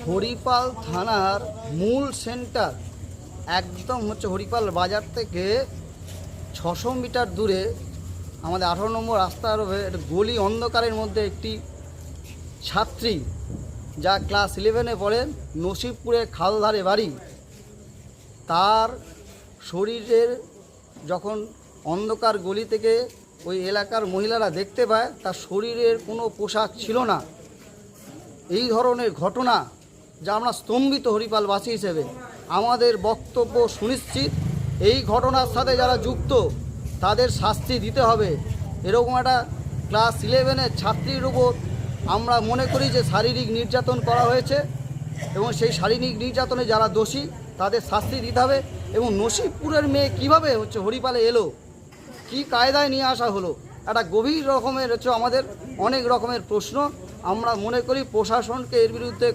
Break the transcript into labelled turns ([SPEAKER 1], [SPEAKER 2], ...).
[SPEAKER 1] হরিপাল থানার মূল সেন্টার একদম হচ্ছে হরিপাল বাজার থেকে 600 মিটার দূরে আমাদের 18 নম্বর রাস্তার গলি অন্ধকারের মধ্যে একটি ছাত্রী, যা ক্লাস 11-এ পড়ে, নসিবপুরে খালধারে বাড়ি, তার শরীরের যখন অন্ধকার গলি থেকে ওই এলাকার মহিলারা দেখতে পায় তার শরীরের কোনো পোশাক ছিল না। এই ধরনের ঘটনা যা আমরা স্তম্ভিত হরিপালবাসী হিসেবে। আমাদের বক্তব্য সুনিশ্চিত, এই ঘটনার সাথে যারা যুক্ত তাদের শাস্তি দিতে হবে। এরকম একটা ক্লাস 11-এর ছাত্রীর উপর আমরা মনে করি যে শারীরিক নির্যাতন করা হয়েছে এবং সেই শারীরিক নির্যাতনে যারা দোষী তাদের শাস্তি দিতে হবে। এবং নসিবপুরের মেয়ে কিভাবে হচ্ছে হরিপালে এলো, কি কায়দায় নিয়ে আসা হলো, একটা গভীর রকমের হচ্ছে আমাদের অনেক রকমের প্রশ্ন। আমরা মনে করি প্রশাসনকে এর বিরুদ্ধে